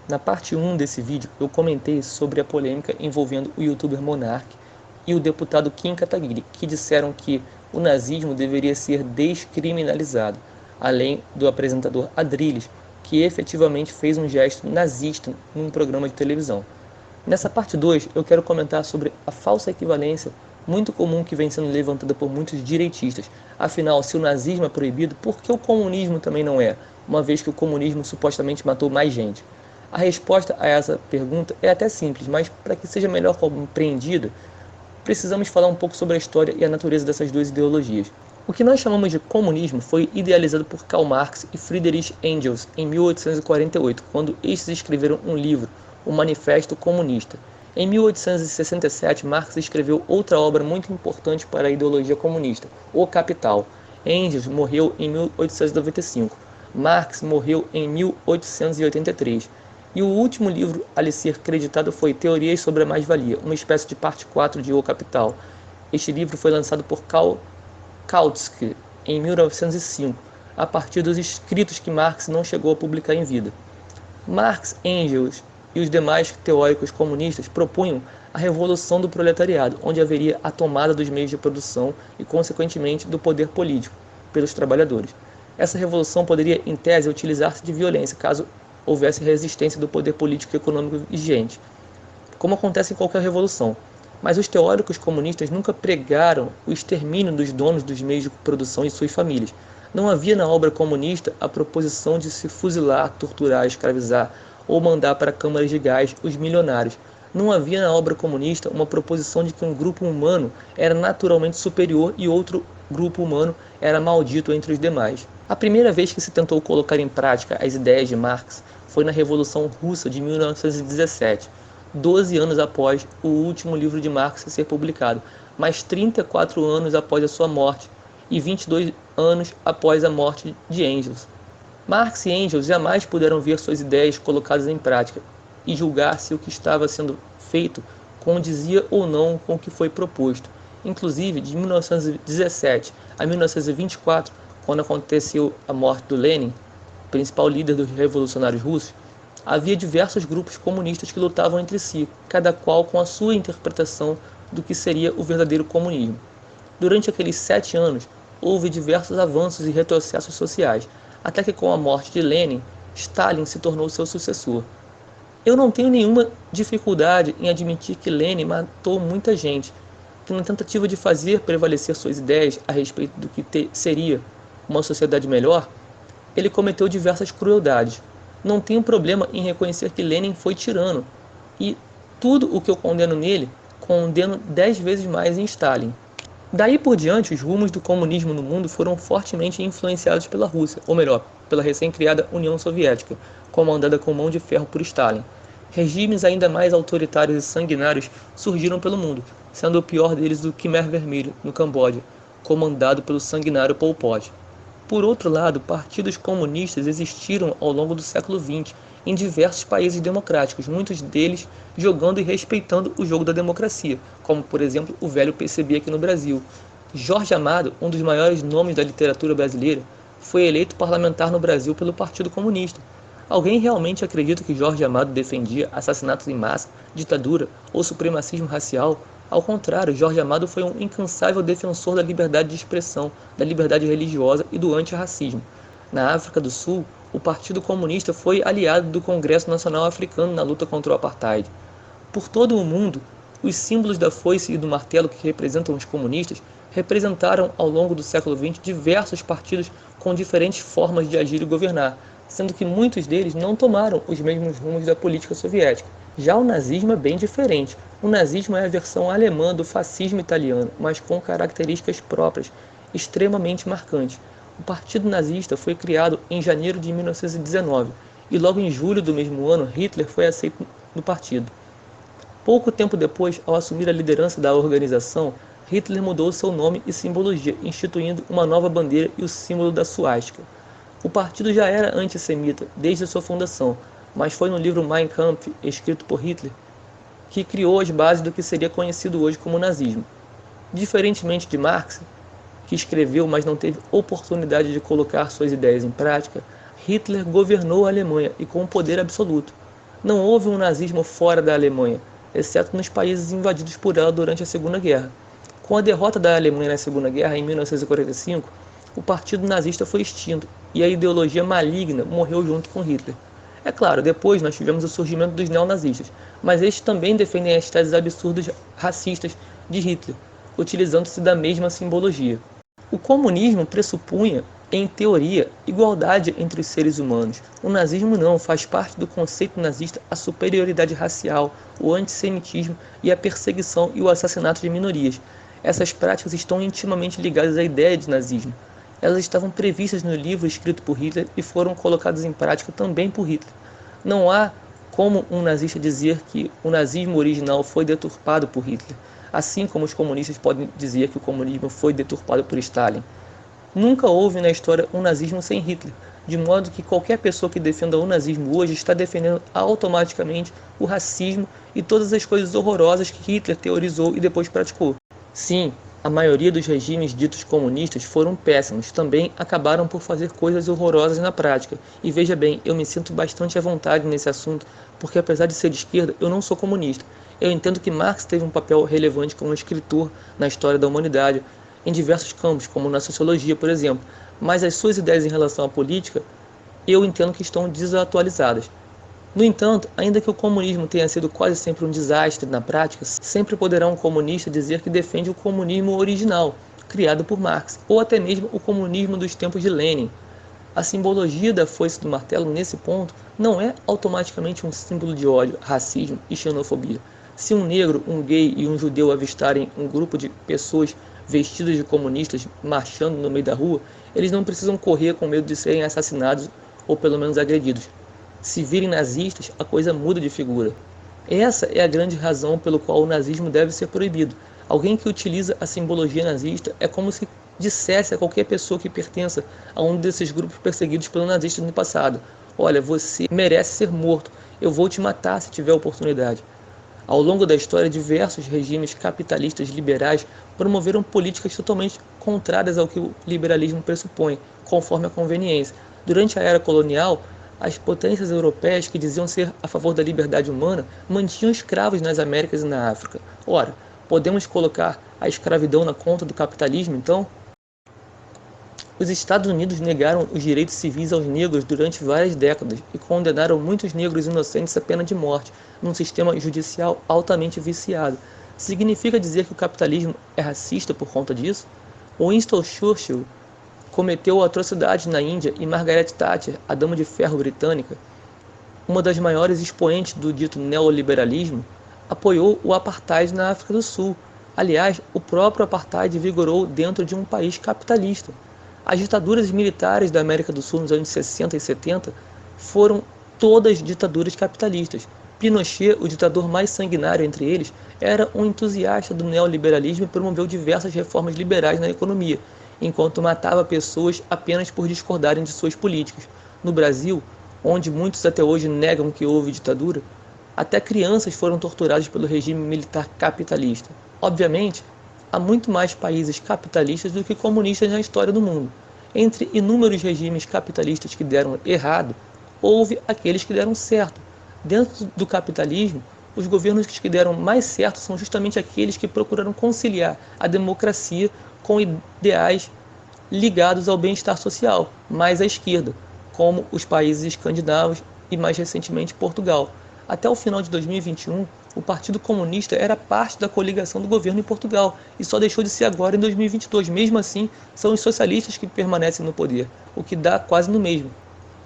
Na parte 1 desse vídeo, eu comentei sobre a polêmica envolvendo o youtuber Monark e o deputado Kim Kataguiri, que disseram que o nazismo deveria ser descriminalizado, além do apresentador Adrilles, que efetivamente fez um gesto nazista num programa de televisão. Nessa parte 2, eu quero comentar sobre a falsa equivalência muito comum que vem sendo levantada por muitos direitistas. Afinal, se o nazismo é proibido, por que o comunismo também não é, uma vez que o comunismo supostamente matou mais gente? A resposta a essa pergunta é até simples, mas para que seja melhor compreendida, precisamos falar um pouco sobre a história e a natureza dessas duas ideologias. O que nós chamamos de comunismo foi idealizado por Karl Marx e Friedrich Engels em 1848, quando estes escreveram um livro, o Manifesto Comunista. Em 1867, Marx escreveu outra obra muito importante para a ideologia comunista, O Capital. Engels morreu em 1895. Marx morreu em 1883. E o último livro a lhe ser creditado foi Teorias sobre a Mais-Valia, uma espécie de parte 4 de O Capital. Este livro foi lançado por Karl Kautsky em 1905, a partir dos escritos que Marx não chegou a publicar em vida. Marx, Engels e os demais teóricos comunistas propunham a revolução do proletariado, onde haveria a tomada dos meios de produção e, consequentemente, do poder político pelos trabalhadores. Essa revolução poderia, em tese, utilizar-se de violência, caso houvesse resistência do poder político e econômico vigente, como acontece em qualquer revolução. Mas os teóricos comunistas nunca pregaram o extermínio dos donos dos meios de produção e suas famílias. Não havia na obra comunista a proposição de se fuzilar, torturar, escravizar ou mandar para câmaras de gás os milionários. Não havia na obra comunista uma proposição de que um grupo humano era naturalmente superior e outro grupo humano era maldito entre os demais. A primeira vez que se tentou colocar em prática as ideias de Marx foi na Revolução Russa de 1917, 12 anos após o último livro de Marx ser publicado, mais 34 anos após a sua morte e 22 anos após a morte de Engels. Marx e Engels jamais puderam ver suas ideias colocadas em prática e julgar se o que estava sendo feito condizia ou não com o que foi proposto. Inclusive, de 1917 a 1924, quando aconteceu a morte do Lenin, principal líder dos revolucionários russos, havia diversos grupos comunistas que lutavam entre si, cada qual com a sua interpretação do que seria o verdadeiro comunismo. Durante aqueles 7 anos, houve diversos avanços e retrocessos sociais, até que com a morte de Lenin, Stalin se tornou seu sucessor. Eu não tenho nenhuma dificuldade em admitir que Lenin matou muita gente, que na tentativa de fazer prevalecer suas ideias a respeito do que seria uma sociedade melhor, ele cometeu diversas crueldades. Não tenho problema em reconhecer que Lenin foi tirano, e tudo o que eu condeno nele, condeno 10 vezes mais em Stalin. Daí por diante, os rumos do comunismo no mundo foram fortemente influenciados pela Rússia, ou melhor, pela recém-criada União Soviética, comandada com mão de ferro por Stalin. Regimes ainda mais autoritários e sanguinários surgiram pelo mundo, sendo o pior deles o Khmer Vermelho, no Camboja, comandado pelo sanguinário Pol Pot. Por outro lado, partidos comunistas existiram ao longo do século XX em diversos países democráticos, muitos deles jogando e respeitando o jogo da democracia, como por exemplo o velho PCB aqui no Brasil. Jorge Amado, um dos maiores nomes da literatura brasileira, foi eleito parlamentar no Brasil pelo Partido Comunista. Alguém realmente acredita que Jorge Amado defendia assassinatos em massa, ditadura ou supremacismo racial? Ao contrário, Jorge Amado foi um incansável defensor da liberdade de expressão, da liberdade religiosa e do antirracismo. Na África do Sul, o Partido Comunista foi aliado do Congresso Nacional Africano na luta contra o Apartheid. Por todo o mundo, os símbolos da foice e do martelo que representam os comunistas representaram ao longo do século XX diversos partidos com diferentes formas de agir e governar, sendo que muitos deles não tomaram os mesmos rumos da política soviética. Já o nazismo é bem diferente. O nazismo é a versão alemã do fascismo italiano, mas com características próprias, extremamente marcantes. O Partido Nazista foi criado em janeiro de 1919 e logo em julho do mesmo ano Hitler foi aceito no partido. Pouco tempo depois, ao assumir a liderança da organização, Hitler mudou seu nome e simbologia, instituindo uma nova bandeira e o símbolo da suástica. O partido já era antissemita desde sua fundação, mas foi no livro Mein Kampf, escrito por Hitler, que criou as bases do que seria conhecido hoje como nazismo. Diferentemente de Marx, que escreveu, mas não teve oportunidade de colocar suas ideias em prática, Hitler governou a Alemanha e com poder absoluto. Não houve um nazismo fora da Alemanha, exceto nos países invadidos por ela durante a Segunda Guerra. Com a derrota da Alemanha na Segunda Guerra, em 1945, o Partido Nazista foi extinto e a ideologia maligna morreu junto com Hitler. É claro, depois nós tivemos o surgimento dos neonazistas, mas estes também defendem as teses absurdas racistas de Hitler, utilizando-se da mesma simbologia. O comunismo pressupunha, em teoria, igualdade entre os seres humanos. O nazismo não, faz parte do conceito nazista a superioridade racial, o antissemitismo e a perseguição e o assassinato de minorias. Essas práticas estão intimamente ligadas à ideia de nazismo. Elas estavam previstas no livro escrito por Hitler e foram colocadas em prática também por Hitler. Não há como um nazista dizer que o nazismo original foi deturpado por Hitler, assim como os comunistas podem dizer que o comunismo foi deturpado por Stalin. Nunca houve na história um nazismo sem Hitler, de modo que qualquer pessoa que defenda o nazismo hoje está defendendo automaticamente o racismo e todas as coisas horrorosas que Hitler teorizou e depois praticou. Sim, a maioria dos regimes ditos comunistas foram péssimos, também acabaram por fazer coisas horrorosas na prática. E veja bem, eu me sinto bastante à vontade nesse assunto, porque apesar de ser de esquerda, eu não sou comunista. Eu entendo que Marx teve um papel relevante como escritor na história da humanidade, em diversos campos, como na sociologia, por exemplo, mas as suas ideias em relação à política, eu entendo que estão desatualizadas. No entanto, ainda que o comunismo tenha sido quase sempre um desastre na prática, sempre poderá um comunista dizer que defende o comunismo original, criado por Marx, ou até mesmo o comunismo dos tempos de Lenin. A simbologia da foice do martelo, nesse ponto, não é automaticamente um símbolo de ódio, racismo e xenofobia. Se um negro, um gay e um judeu avistarem um grupo de pessoas vestidas de comunistas marchando no meio da rua, eles não precisam correr com medo de serem assassinados ou pelo menos agredidos. Se virem nazistas, a coisa muda de figura. Essa é a grande razão pelo qual o nazismo deve ser proibido. Alguém que utiliza a simbologia nazista é como se dissesse a qualquer pessoa que pertença a um desses grupos perseguidos pelo nazista no passado: olha, você merece ser morto, eu vou te matar se tiver oportunidade. Ao longo da história, diversos regimes capitalistas liberais promoveram políticas totalmente contrárias ao que o liberalismo pressupõe, conforme a conveniência. Durante a era colonial, as potências europeias que diziam ser a favor da liberdade humana mantinham escravos nas Américas e na África. Ora, podemos colocar a escravidão na conta do capitalismo, então? Os Estados Unidos negaram os direitos civis aos negros durante várias décadas e condenaram muitos negros inocentes à pena de morte, num sistema judicial altamente viciado. Significa dizer que o capitalismo é racista por conta disso? Winston Churchill cometeu atrocidades na Índia e Margaret Thatcher, a dama de ferro britânica, uma das maiores expoentes do dito neoliberalismo, apoiou o apartheid na África do Sul. Aliás, o próprio apartheid vigorou dentro de um país capitalista. As ditaduras militares da América do Sul nos anos 60 e 70 foram todas ditaduras capitalistas. Pinochet, o ditador mais sanguinário entre eles, era um entusiasta do neoliberalismo e promoveu diversas reformas liberais na economia, enquanto matava pessoas apenas por discordarem de suas políticas. No Brasil, onde muitos até hoje negam que houve ditadura, até crianças foram torturadas pelo regime militar capitalista. Obviamente, há muito mais países capitalistas do que comunistas na história do mundo. Entre inúmeros regimes capitalistas que deram errado, houve aqueles que deram certo. Dentro do capitalismo, os governos que deram mais certo são justamente aqueles que procuraram conciliar a democracia com ideais ligados ao bem-estar social, mais à esquerda, como os países escandinavos e, mais recentemente, Portugal. Até o final de 2021, o Partido Comunista era parte da coligação do governo em Portugal e só deixou de ser agora em 2022. Mesmo assim, são os socialistas que permanecem no poder, o que dá quase no mesmo.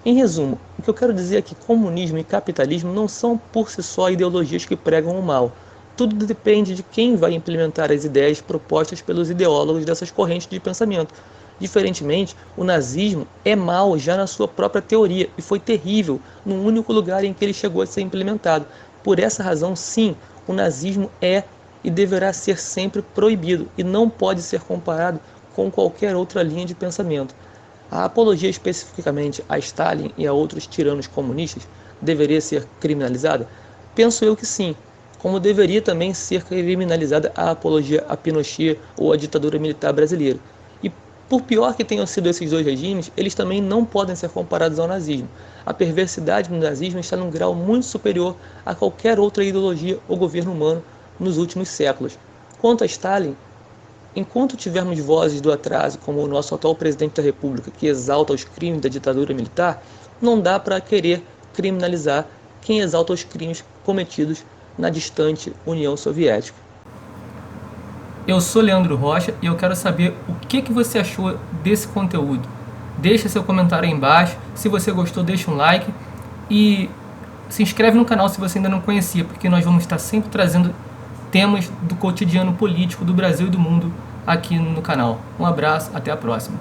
Em resumo, o que eu quero dizer é que comunismo e capitalismo não são por si só ideologias que pregam o mal. Tudo depende de quem vai implementar as ideias propostas pelos ideólogos dessas correntes de pensamento. Diferentemente, o nazismo é mau já na sua própria teoria e foi terrível no único lugar em que ele chegou a ser implementado. Por essa razão, sim, o nazismo é e deverá ser sempre proibido e não pode ser comparado com qualquer outra linha de pensamento. A apologia especificamente a Stalin e a outros tiranos comunistas deveria ser criminalizada? Penso eu que sim, como deveria também ser criminalizada a apologia a Pinochet ou a ditadura militar brasileira. E Por pior que tenham sido esses dois regimes, eles também não podem ser comparados ao nazismo. A perversidade no nazismo está num grau muito superior a qualquer outra ideologia ou governo humano nos últimos séculos. Quanto a Stalin, enquanto tivermos vozes do atraso, como o nosso atual presidente da República, que exalta os crimes da ditadura militar, não dá para querer criminalizar quem exalta os crimes cometidos na distante União Soviética. Eu sou Leandro Rocha e eu quero saber o que você achou desse conteúdo. Deixa seu comentário aí embaixo, se você gostou deixa um like e se inscreve no canal se você ainda não conhecia, porque nós vamos estar sempre trazendo temas do cotidiano político do Brasil e do mundo aqui no canal. Um abraço, até a próxima.